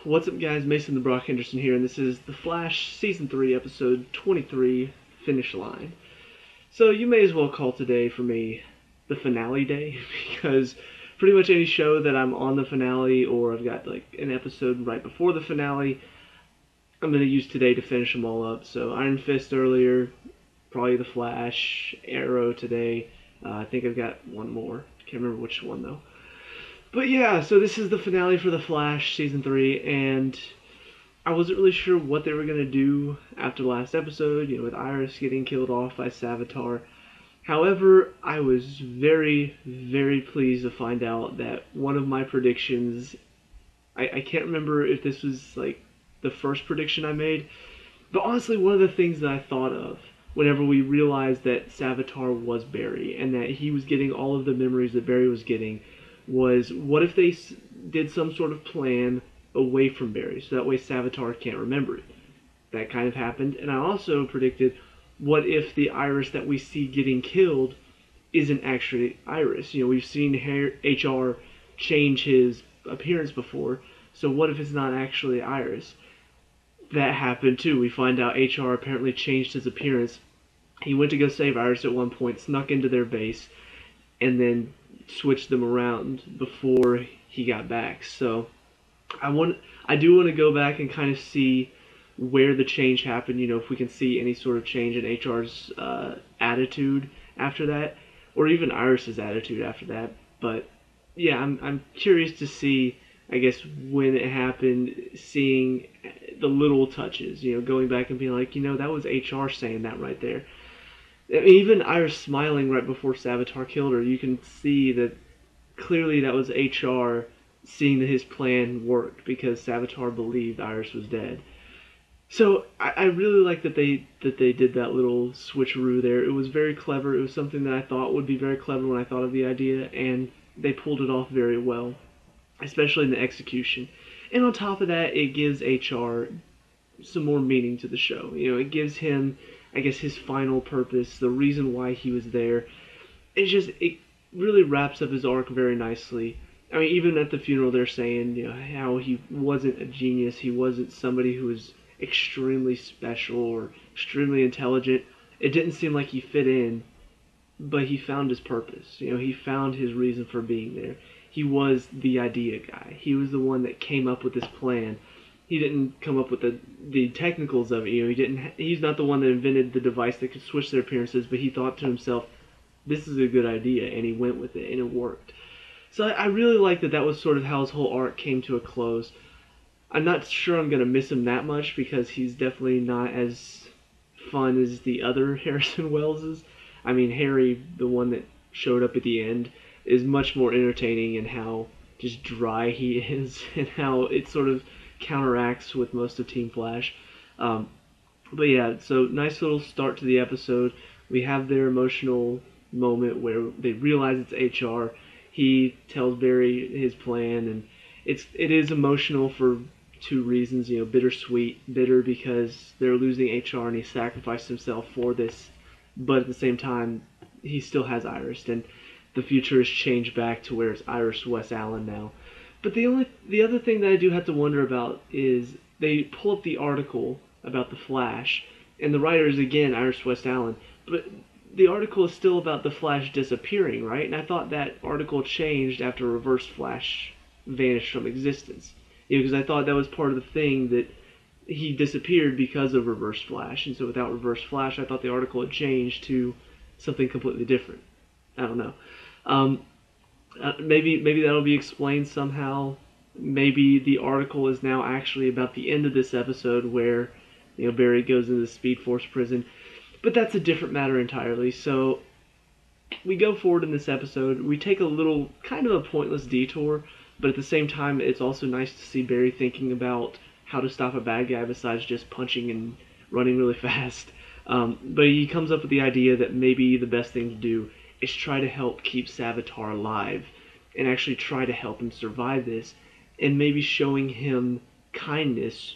What's up, guys? Mason the Brock Henderson here, and this is The Flash Season 3, Episode 23, Finish Line. So you may as well call today, for me, the finale day, because pretty much any show that I'm on the finale, or I've got like an episode right before the finale, I'm going to use today to finish them all up. So Iron Fist earlier, probably The Flash, Arrow today. I think I've got one more. Can't remember which one, though. But yeah, so this is the finale for The Flash Season 3, and I wasn't really sure what they were going to do after the last episode, with Iris getting killed off by Savitar. However, I was very, very pleased to find out that one of my predictions, I can't remember if this was like the first prediction I made, but honestly, one of the things that I thought of whenever we realized that Savitar was Barry, and that he was getting all of the memories that Barry was getting, was what if they did some sort of plan away from Barry, so that way Savitar can't remember it. That kind of happened, and I also predicted, what if the Iris that we see getting killed isn't actually Iris? We've seen HR change his appearance before, so what if it's not actually Iris? That happened too. We find out HR apparently changed his appearance. He went to go save Iris at one point, snuck into their base, and then switched them around before he got back. So I do want to go back and kind of see where the change happened. If we can see any sort of change in HR's attitude after that, or even Iris's attitude after that. But yeah, I'm curious to see, I guess, when it happened, seeing the little touches. Going back and being like, that was HR saying that right there. Even Iris smiling right before Savitar killed her, you can see that clearly that was HR seeing that his plan worked because Savitar believed Iris was dead. So I really like that they did that little switcheroo there. It was very clever. It was something that I thought would be very clever when I thought of the idea, and they pulled it off very well, especially in the execution. And on top of that, it gives HR some more meaning to the show. It gives him, I guess, his final purpose, the reason why he was there. It really wraps up his arc very nicely. I mean, even at the funeral, they're saying, how he wasn't a genius, he wasn't somebody who was extremely special or extremely intelligent. It didn't seem like he fit in, but he found his purpose. He found his reason for being there. He was the idea guy. He was the one that came up with this plan. He didn't come up with the technicals of it. He's not the one that invented the device that could switch their appearances, but he thought to himself, this is a good idea, and he went with it, and it worked. So I really like that was sort of how his whole arc came to a close. I'm not sure I'm going to miss him that much because he's definitely not as fun as the other Harrison Welleses. I mean, Harry, the one that showed up at the end, is much more entertaining in how just dry he is and how it sort of counteracts with most of Team Flash. But yeah, so nice little start to the episode. We have their emotional moment where they realize it's HR. He tells Barry his plan, and it is emotional for two reasons. Bittersweet. Bitter because they're losing HR and he sacrificed himself for this, but at the same time, he still has Iris, and the future has changed back to where it's Iris West Allen now. But the other thing that I do have to wonder about is they pull up the article about the Flash, and the writer is again Iris West Allen, but the article is still about the Flash disappearing, right? And I thought that article changed after Reverse Flash vanished from existence. Because I thought that was part of the thing, that he disappeared because of Reverse Flash, and so without Reverse Flash, I thought the article had changed to something completely different. I don't know. Maybe that'll be explained somehow. Maybe the article is now actually about the end of this episode where Barry goes into the Speed Force prison. But that's a different matter entirely. So we go forward in this episode. We take a little, kind of a pointless detour, but at the same time, it's also nice to see Barry thinking about how to stop a bad guy besides just punching and running really fast. But he comes up with the idea that maybe the best thing to do is try to help keep Savitar alive and actually try to help him survive this. And maybe showing him kindness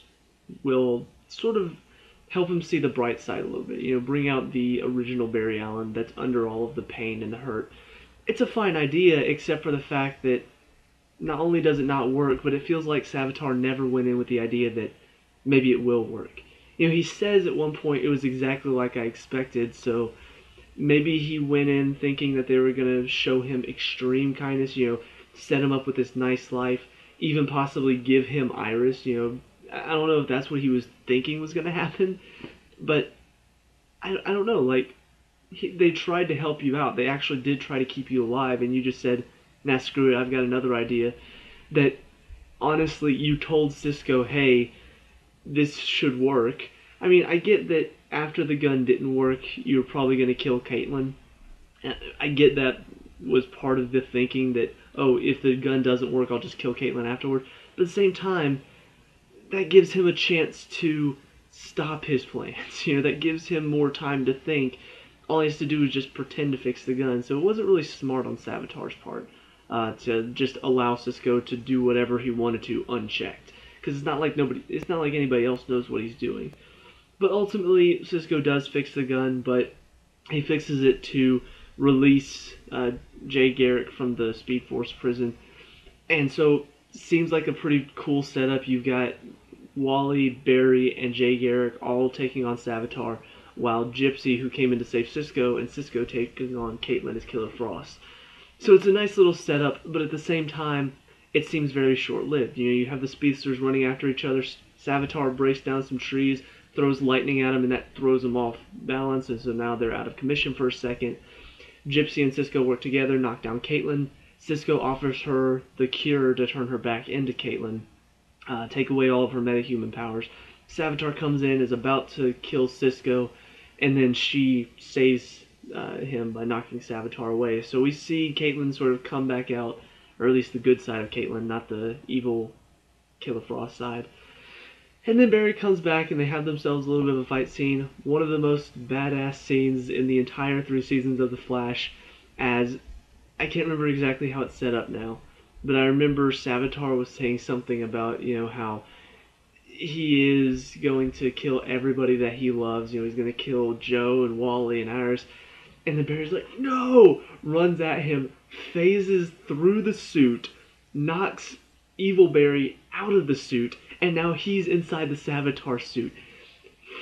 will sort of help him see the bright side a little bit. Bring out the original Barry Allen that's under all of the pain and the hurt. It's a fine idea, except for the fact that not only does it not work, but it feels like Savitar never went in with the idea that maybe it will work. He says at one point it was exactly like I expected, so maybe he went in thinking that they were going to show him extreme kindness, set him up with this nice life, even possibly give him Iris, I don't know if that's what he was thinking was going to happen, but I don't know, like, they tried to help you out. They actually did try to keep you alive, and you just said, nah, screw it, I've got another idea. That, honestly, you told Cisco, hey, this should work. I mean, I get that after the gun didn't work, you were probably going to kill Caitlin. I get that was part of the thinking that, oh, if the gun doesn't work, I'll just kill Caitlin afterward. But at the same time, that gives him a chance to stop his plans. That gives him more time to think. All he has to do is just pretend to fix the gun. So it wasn't really smart on Savitar's part to just allow Cisco to do whatever he wanted to unchecked. Because it's not like anybody else knows what he's doing. But ultimately, Cisco does fix the gun, but he fixes it to release Jay Garrick from the Speed Force prison. And so, seems like a pretty cool setup. You've got Wally, Barry, and Jay Garrick all taking on Savitar, while Gypsy, who came in to save Cisco, and Cisco taking on Caitlin as Killer Frost. So it's a nice little setup, but at the same time, it seems very short-lived. You have the speedsters running after each other. Savitar breaks down some trees, throws lightning at them, and that throws them off balance, and so now they're out of commission for a second. Gypsy and Cisco work together, knock down Caitlin. Cisco offers her the cure to turn her back into Caitlin, take away all of her metahuman powers. Savitar comes in, is about to kill Cisco, and then she saves him by knocking Savitar away. So we see Caitlin sort of come back out, or at least the good side of Caitlin, not the evil Killer Frost side. And then Barry comes back and they have themselves a little bit of a fight scene. One of the most badass scenes in the entire 3 seasons of The Flash, as I can't remember exactly how it's set up now, but I remember Savitar was saying something about, how he is going to kill everybody that he loves. He's going to kill Joe and Wally and Iris. And then Barry's like, no! Runs at him, phases through the suit, knocks Evil Barry out of the suit, and now he's inside the Savitar suit.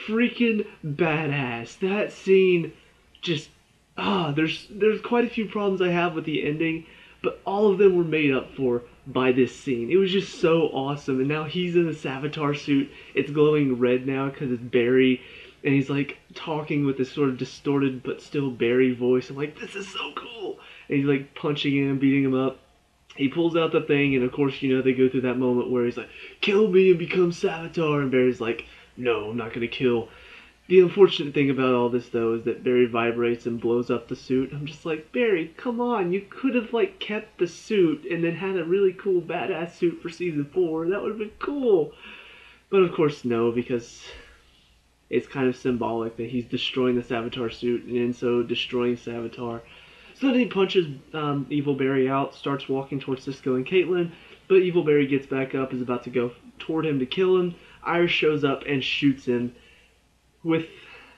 Freaking badass. That scene just... there's quite a few problems I have with the ending, but all of them were made up for by this scene. It was just so awesome, and now he's in the Savitar suit. It's glowing red now because it's Barry, and he's like talking with this sort of distorted but still Barry voice. I'm like, this is so cool! And he's like punching him, beating him up. He pulls out the thing, and of course, they go through that moment where he's like, kill me and become Savitar, and Barry's like, no, I'm not gonna kill. The unfortunate thing about all this, though, is that Barry vibrates and blows up the suit. I'm just like, Barry, come on, you could have, kept the suit and then had a really cool badass suit for season 4. That would have been cool. But of course, no, because it's kind of symbolic that he's destroying the Savitar suit and in so destroying Savitar. So then he punches Evil Barry out, starts walking towards Cisco and Caitlin, but Evil Barry gets back up, is about to go toward him to kill him. Iris shows up and shoots him with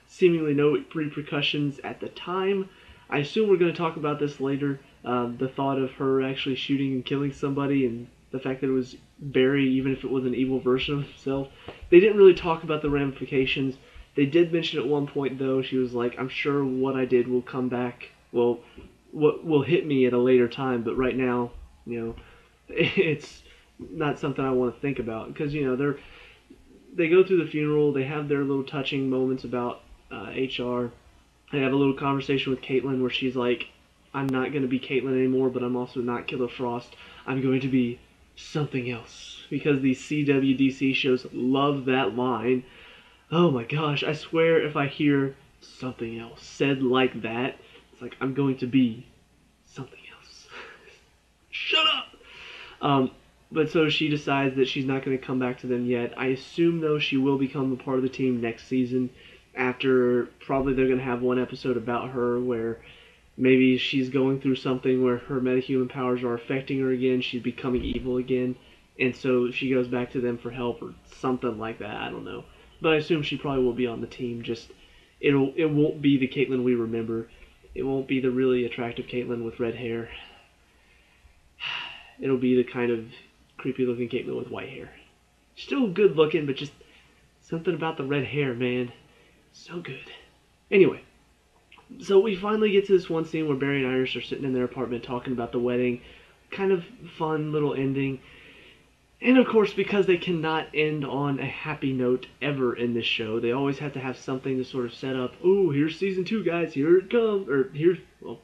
seemingly no repercussions at the time. I assume we're going to talk about this later, the thought of her actually shooting and killing somebody and the fact that it was Barry, even if it was an evil version of himself. They didn't really talk about the ramifications. They did mention at one point, though, she was like, I'm sure what I did will come back, well, what will hit me at a later time, but right now, it's not something I want to think about, because, they go through the funeral, they have their little touching moments about HR. They have a little conversation with Caitlin where she's like, I'm not going to be Caitlin anymore, but I'm also not Killer Frost. I'm going to be something else. Because these CWDC shows love that line. Oh my gosh, I swear if I hear something else said like that, it's like, I'm going to be something else. Shut up! But so she decides that she's not going to come back to them yet. I assume, though, she will become a part of the team next season. After, probably they're going to have one episode about her where maybe she's going through something where her metahuman powers are affecting her again. She's becoming evil again. And so she goes back to them for help or something like that. I don't know. But I assume she probably will be on the team. Just, it won't be the Caitlin we remember. It won't be the really attractive Caitlin with red hair. it'll be the kind of creepy looking Caitlyn with white hair. Still good looking, but just something about the red hair, man. So good. Anyway, so we finally get to this one scene where Barry and Iris are sitting in their apartment talking about the wedding. Kind of fun little ending. And of course, because they cannot end on a happy note ever in this show, they always have to have something to sort of set up. Oh, here's season 2, guys. Here it comes. Or here's, well,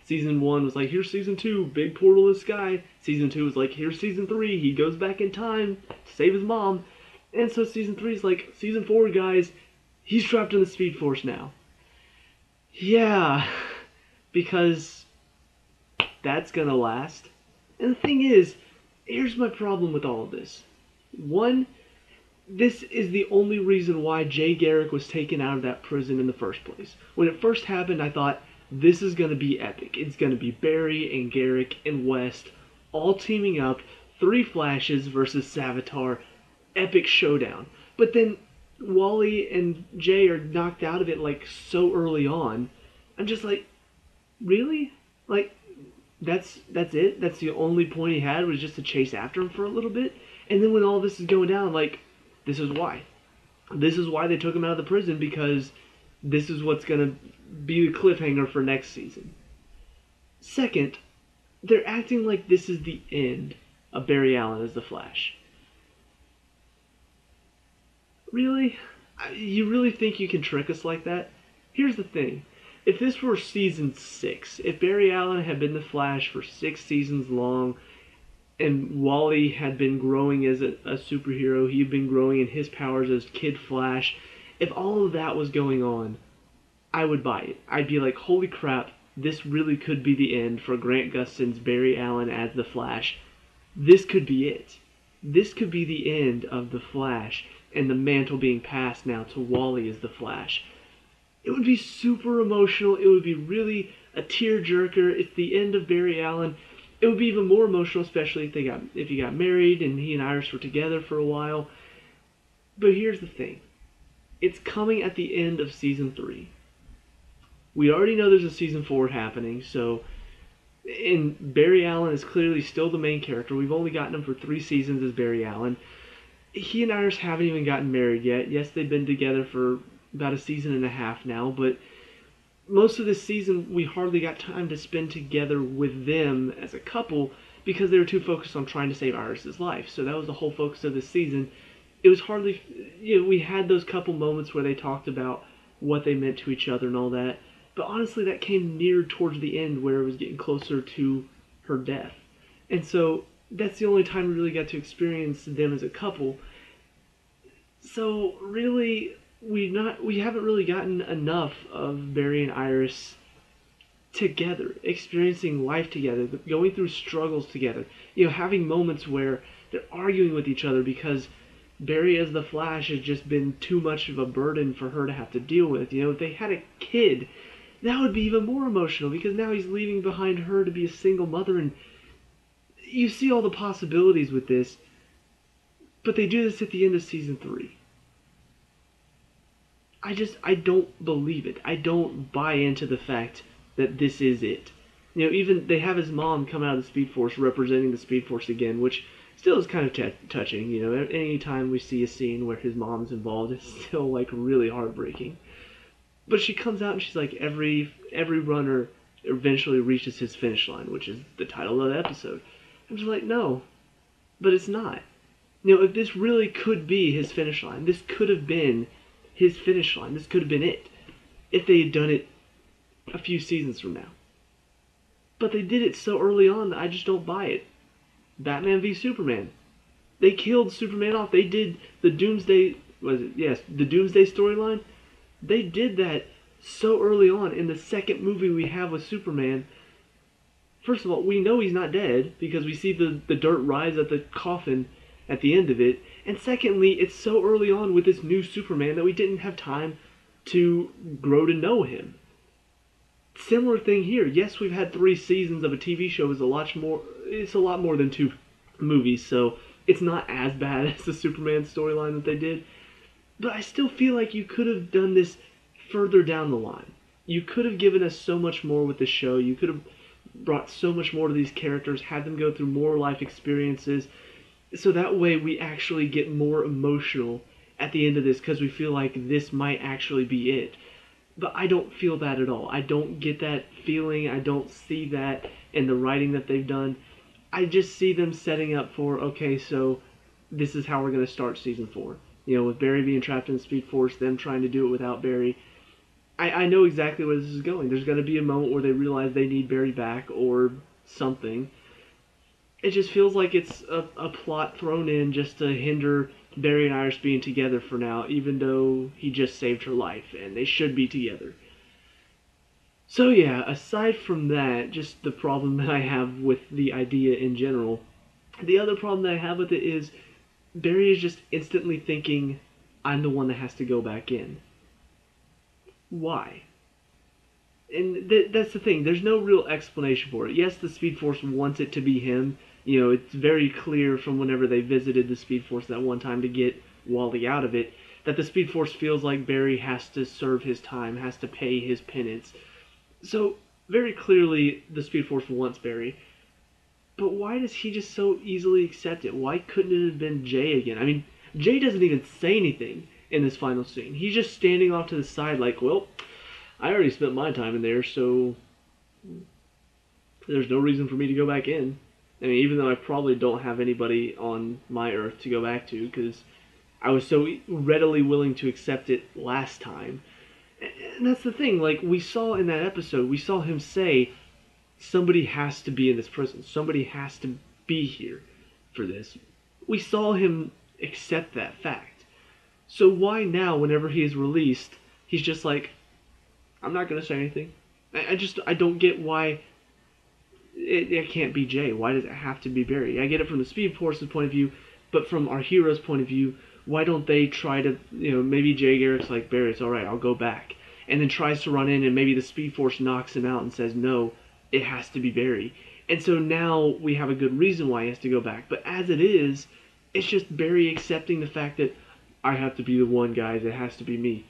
season 1 was like, here's season 2, big portal in the sky. Season 2 was like, here's season 3, he goes back in time to save his mom. And so season 3 is like, season 4, guys, he's trapped in the Speed Force now. Yeah, because that's gonna last. And the thing is, here's my problem with all of this. One, this is the only reason why Jay Garrick was taken out of that prison in the first place. When it first happened, I thought, this is going to be epic. It's going to be Barry and Garrick and West all teaming up, 3 Flashes versus Savitar, epic showdown. But then Wally and Jay are knocked out of it like so early on. I'm just like, really? Like, that's it? That's the only point he had, was just to chase after him for a little bit? And then when all this is going down, like, this is why. This is why they took him out of the prison, because this is what's going to be the cliffhanger for next season. Second, they're acting like this is the end of Barry Allen as the Flash. Really? You really think you can trick us like that? Here's the thing. If this were season 6, if Barry Allen had been the Flash for 6 seasons long, and Wally had been growing as a superhero, he'd been growing in his powers as Kid Flash, if all of that was going on, I would buy it. I'd be like, holy crap, this really could be the end for Grant Gustin's Barry Allen as the Flash. This could be it. This could be the end of the Flash, and the mantle being passed now to Wally as the Flash. It would be super emotional. It would be really a tearjerker. It's the end of Barry Allen. It would be even more emotional, especially if he got married and he and Iris were together for a while. But here's the thing. It's coming at the end of season 3. We already know there's a season 4 happening, and Barry Allen is clearly still the main character. We've only gotten him for 3 seasons as Barry Allen. He and Iris haven't even gotten married yet. Yes, they've been together for about a season and a half now, but most of this season we hardly got time to spend together with them as a couple because they were too focused on trying to save Iris's life. So that was the whole focus of this season. It was hardly, we had those couple moments where they talked about what they meant to each other and all that, but honestly that came near towards the end where it was getting closer to her death. And so that's the only time we really got to experience them as a couple. So really, we haven't really gotten enough of Barry and Iris together, experiencing life together, going through struggles together, having moments where they're arguing with each other because Barry as the Flash has just been too much of a burden for her to have to deal with. If they had a kid, that would be even more emotional because now he's leaving behind her to be a single mother, and you see all the possibilities with this, but they do this at the end of season 3. I don't believe it. I don't buy into the fact that this is it. Even they have his mom come out of the Speed Force representing the Speed Force again, which still is kind of touching. Any time we see a scene where his mom's involved, it's still like really heartbreaking. But she comes out and she's like, every runner eventually reaches his finish line, which is the title of the episode. I'm just like, no, but it's not. If this really could be his finish line, this could have been his finish line. This could have been it if they had done it a few seasons from now. But they did it so early on that I just don't buy it. Batman v Superman. They killed Superman off. They did the Doomsday, the Doomsday storyline. They did that so early on in the second movie we have with Superman. First of all, we know he's not dead because we see the dirt rise at the coffin at the end of it. And secondly, it's so early on with this new Superman that we didn't have time to grow to know him. Similar thing here. Yes, we've had 3 seasons of a TV show. It's a lot more than 2 movies, so it's not as bad as the Superman storyline that they did. But I still feel like you could have done this further down the line. You could have given us so much more with the show. You could have brought so much more to these characters, had them go through more life experiences, so that way we actually get more emotional at the end of this because we feel like this might actually be it. But I don't feel that at all. I don't get that feeling. I don't see that in the writing that they've done. I just see them setting up for, okay, so this is how we're going to start season 4. You know, with Barry being trapped in the Speed Force, them trying to do it without Barry. I know exactly where this is going. There's going to be a moment where they realize they need Barry back or something. It just feels like it's a plot thrown in just to hinder Barry and Iris being together for now, even though he just saved her life and they should be together. So yeah, aside from that, just the problem that I have with the idea in general, the other problem that I have with it is Barry is just instantly thinking, I'm the one that has to go back in. Why? And that's the thing. There's no real explanation for it. Yes, the Speed Force wants it to be him. You know, it's very clear from whenever they visited the Speed Force that one time to get Wally out of it, that the Speed Force feels like Barry has to serve his time, has to pay his penance. So, very clearly, the Speed Force wants Barry. But why does he just so easily accept it? Why couldn't it have been Jay again? I mean, Jay doesn't even say anything in this final scene. He's just standing off to the side like, well, I already spent my time in there, so there's no reason for me to go back in. I mean, even though I probably don't have anybody on my Earth to go back to, because I was so readily willing to accept it last time. And that's the thing, like, we saw in that episode, we saw him say, somebody has to be in this prison. Somebody has to be here for this. We saw him accept that fact. So why now, whenever he is released, he's just like, I'm not going to say anything. I don't get why it can't be Jay. Why does it have to be Barry? I get it from the Speed Force's point of view, but from our hero's point of view, why don't they try to, maybe Jay Garrick's like, Barry, it's alright, I'll go back. And then tries to run in and maybe the Speed Force knocks him out and says, no, it has to be Barry. And so now we have a good reason why he has to go back. But as it is, it's just Barry accepting the fact that I have to be the one, guys, it has to be me.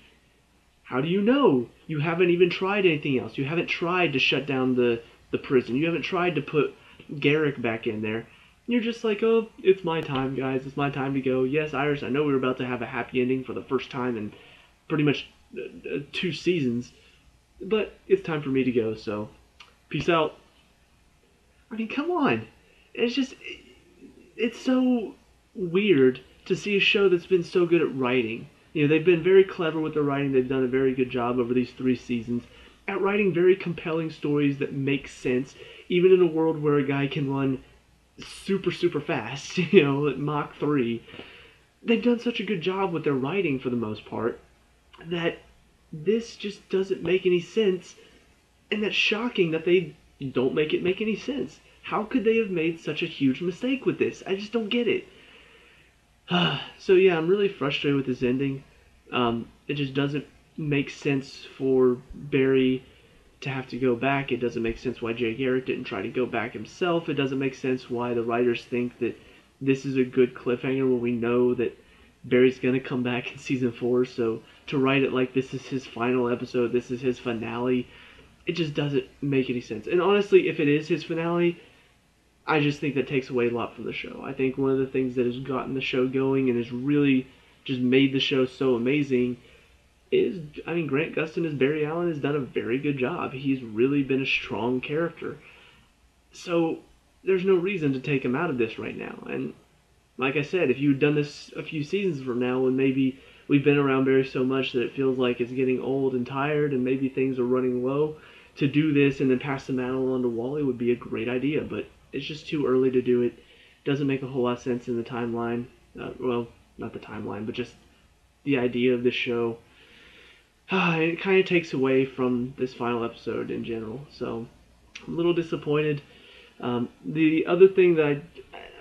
How do you know? You haven't even tried anything else. You haven't tried to shut down the prison. You haven't tried to put Garrick back in there. You're just like, oh, it's my time, guys. It's my time to go. Yes, Iris, I know we were about to have a happy ending for the first time in pretty much 2 seasons, but it's time for me to go, so peace out. I mean, come on. It's so weird to see a show that's been so good at writing. They've been very clever with their writing. They've done a very good job over these 3 seasons at writing very compelling stories that make sense, even in a world where a guy can run super, super fast, at Mach 3. They've done such a good job with their writing for the most part that this just doesn't make any sense, and that's shocking that they don't make it make any sense. How could they have made such a huge mistake with this? I just don't get it. So yeah, I'm really frustrated with this ending. It just doesn't make sense for Barry to have to go back. It doesn't make sense why Jay Garrick didn't try to go back himself. It doesn't make sense why the writers think that this is a good cliffhanger when we know that Barry's going to come back in season 4. So to write it like this is his final episode, this is his finale, it just doesn't make any sense. And honestly, if it is his finale, I just think that takes away a lot from the show. I think one of the things that has gotten the show going and has really just made the show so amazing is, Grant Gustin as Barry Allen has done a very good job. He's really been a strong character. So there's no reason to take him out of this right now. And like I said, if you had done this a few seasons from now when maybe we've been around Barry so much that it feels like it's getting old and tired and maybe things are running low, to do this and then pass the mantle on to Wally would be a great idea. But it's just too early to do it. Doesn't make a whole lot of sense in the timeline. Well, not the timeline, but just the idea of the show. It kind of takes away from this final episode in general. So I'm a little disappointed. The other thing that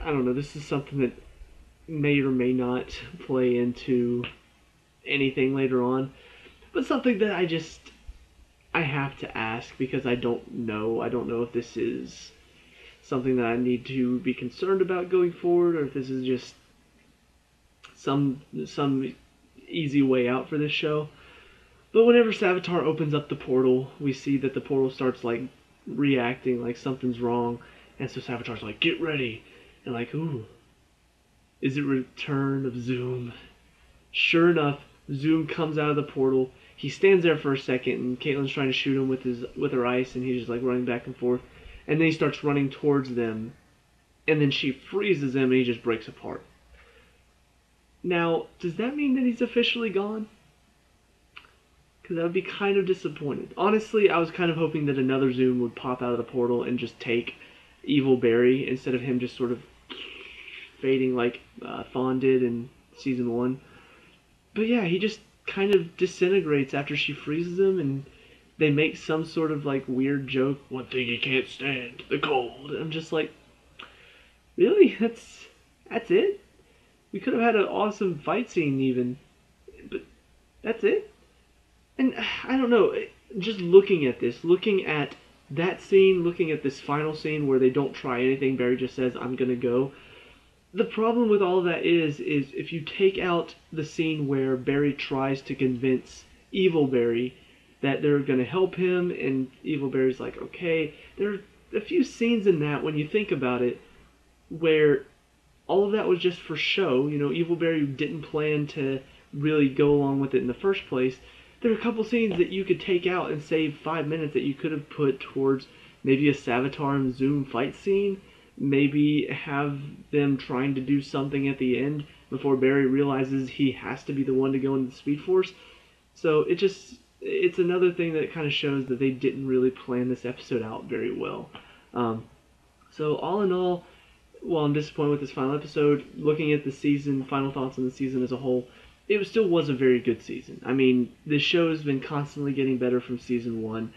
I don't know, this is something that may or may not play into anything later on, but something that I have to ask because I don't know. I don't know if this is something that I need to be concerned about going forward, or if this is just some easy way out for this show. But whenever Savitar opens up the portal, we see that the portal starts like reacting like something's wrong, and so Savitar's like, "Get ready," and like, ooh, is it Return of Zoom? Sure enough, Zoom comes out of the portal. He stands there for a second, and Caitlin's trying to shoot him with her ice, and he's just like running back and forth, and then he starts running towards them, and then she freezes him, and he just breaks apart. Now, does that mean that he's officially gone? Because I would be kind of disappointed. Honestly, I was kind of hoping that another Zoom would pop out of the portal and just take Evil Barry instead of him just sort of fading like Thawne did in season 1. But yeah, he just kind of disintegrates after she freezes him, and they make some sort of like weird joke. One thing you can't stand, the cold. And I'm just like, really? That's it? We could have had an awesome fight scene even, but that's it? And I don't know, just looking at that scene, looking at this final scene where they don't try anything, Barry just says, "I'm gonna go." The problem with all of that is if you take out the scene where Barry tries to convince Evil Barry that they're gonna help him, and Evil Barry's like, okay, there are a few scenes in that, when you think about it, where all of that was just for show. Evil Barry didn't plan to really go along with it in the first place. There are a couple scenes that you could take out and save 5 minutes that you could have put towards maybe a Savitar and Zoom fight scene, maybe have them trying to do something at the end before Barry realizes he has to be the one to go into the Speed Force. So it's another thing that kind of shows that they didn't really plan this episode out very well. So all in all, while I'm disappointed with this final episode, looking at the season, final thoughts on the season as a whole, it still was a very good season. I mean, this show has been constantly getting better from season 1.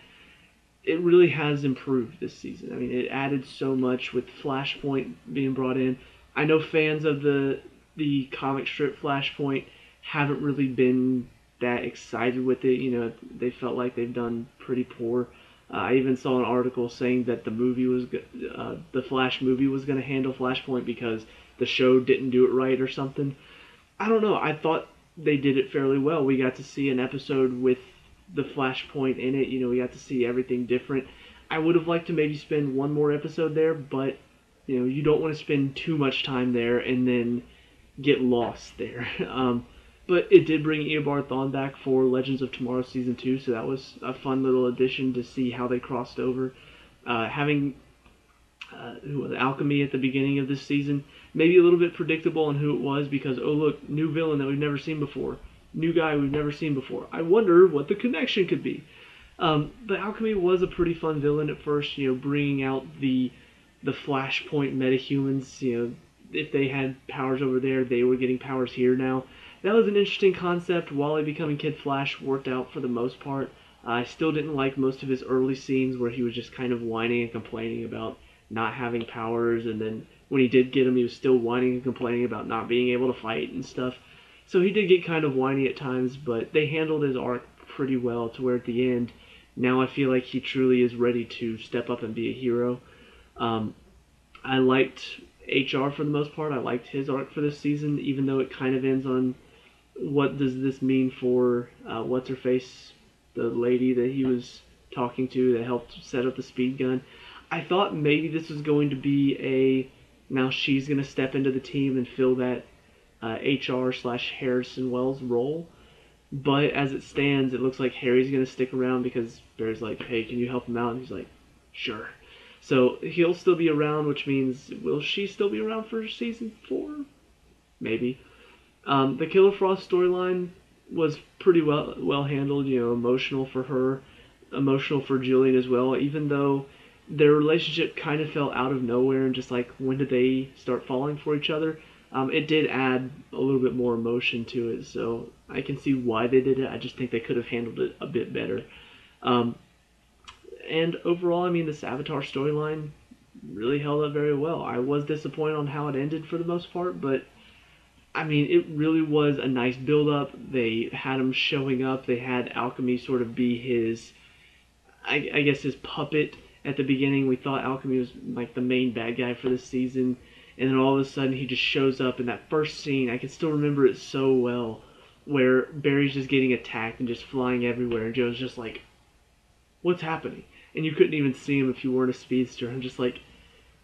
It really has improved this season. I mean, it added so much with Flashpoint being brought in. I know fans of the comic strip Flashpoint haven't really been that excited with it. They felt like they've done pretty poor. I even saw an article saying that the Flash movie was going to handle Flashpoint because the show didn't do it right or something. I don't know. I thought they did it fairly well. We got to see an episode with the Flashpoint in it. We got to see everything different. I would have liked to maybe spend one more episode there, but you don't want to spend too much time there and then get lost there. But it did bring Eobard Thawne back for Legends of Tomorrow Season 2, so that was a fun little addition to see how they crossed over. Having Alchemy at the beginning of this season, maybe a little bit predictable on who it was because, oh look, new villain that we've never seen before. New guy we've never seen before. I wonder what the connection could be. But Alchemy was a pretty fun villain at first, bringing out the Flashpoint metahumans. If they had powers over there, they were getting powers here now. That was an interesting concept. Wally becoming Kid Flash worked out for the most part. I still didn't like most of his early scenes where he was just kind of whining and complaining about not having powers, and then when he did get them, he was still whining and complaining about not being able to fight and stuff. So he did get kind of whiny at times, but they handled his arc pretty well to where at the end, now I feel like he truly is ready to step up and be a hero. I liked HR for the most part. I liked his arc for this season, even though it kind of ends on what does this mean for what's-her-face, the lady that he was talking to that helped set up the speed gun. I thought maybe this was going to be now she's going to step into the team and fill that HR/Harrison Wells role. But as it stands, it looks like Harry's going to stick around because Barry's like, hey, can you help him out? And he's like, sure. So he'll still be around, which means, will she still be around for season 4? Maybe. The Killer Frost storyline was pretty well handled, emotional for her, emotional for Julian as well, even though their relationship kind of fell out of nowhere and just like, when did they start falling for each other? It did add a little bit more emotion to it, so I can see why they did it. I just think they could have handled it a bit better. And overall, I mean, the Savitar storyline really held up very well. I was disappointed on how it ended for the most part, but I mean, it really was a nice build-up. They had him showing up. They had Alchemy sort of be his, I guess, his puppet at the beginning. We thought Alchemy was like the main bad guy for this season, and then all of a sudden he just shows up in that first scene. I can still remember it so well, where Barry's just getting attacked and just flying everywhere, and Joe's just like, what's happening? and you couldn't even see him if you weren't a speedster. I'm just like,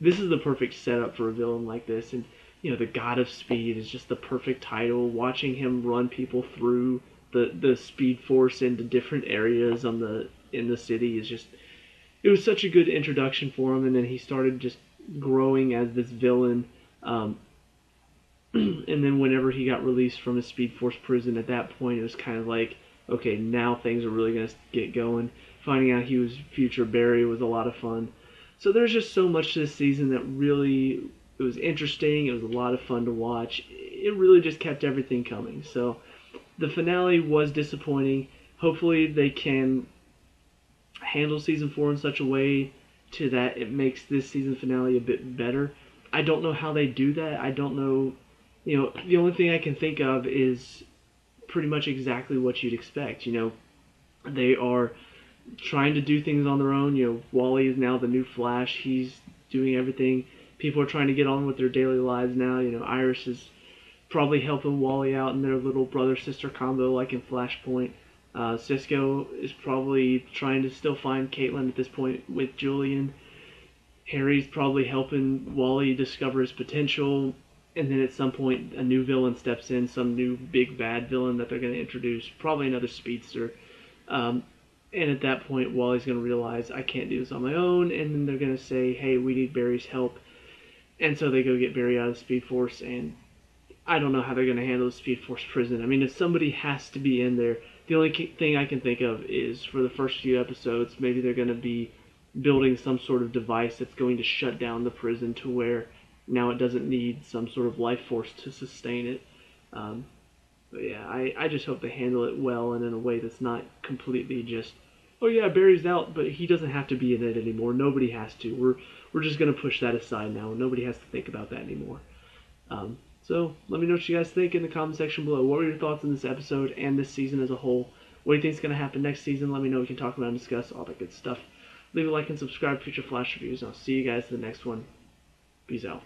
this is the perfect setup for a villain like this. And the God of Speed is just the perfect title. Watching him run people through the Speed Force into different areas in the city is just, it was such a good introduction for him. And then he started just growing as this villain. And then whenever he got released from his Speed Force prison, at that point it was kind of like, okay, now things are really going to get going. Finding out he was future Barry was a lot of fun. So there's just so much this season that really, it was interesting. It was a lot of fun to watch. It really just kept everything coming. So the finale was disappointing. Hopefully they can handle season 4 in such a way to that it makes this season finale a bit better. I don't know how they do that. I don't know. The only thing I can think of is pretty much exactly what you'd expect. They are trying to do things on their own. Wally is now the new Flash. He's doing everything. People are trying to get on with their daily lives now. Iris is probably helping Wally out in their little brother-sister combo like in Flashpoint. Cisco is probably trying to still find Caitlin at this point with Julian. Harry's probably helping Wally discover his potential. And then at some point, a new villain steps in, some new big bad villain that they're going to introduce, probably another speedster. And at that point, Wally's going to realize, I can't do this on my own, and then they're going to say, hey, we need Barry's help. And so they go get Barry out of the Speed Force, and I don't know how they're going to handle the Speed Force prison. I mean, if somebody has to be in there, the only thing I can think of is for the first few episodes, maybe they're going to be building some sort of device that's going to shut down the prison to where now it doesn't need some sort of life force to sustain it. But yeah, I just hope they handle it well and in a way that's not completely just, oh yeah, Barry's out, but he doesn't have to be in it anymore. Nobody has to. We're just going to push that aside now. Nobody has to think about that anymore. So let me know what you guys think in the comment section below. What were your thoughts on this episode and this season as a whole? What do you think is going to happen next season? Let me know. We can talk about and discuss all that good stuff. Leave a like and subscribe for future Flash reviews, and I'll see you guys in the next one. Peace out.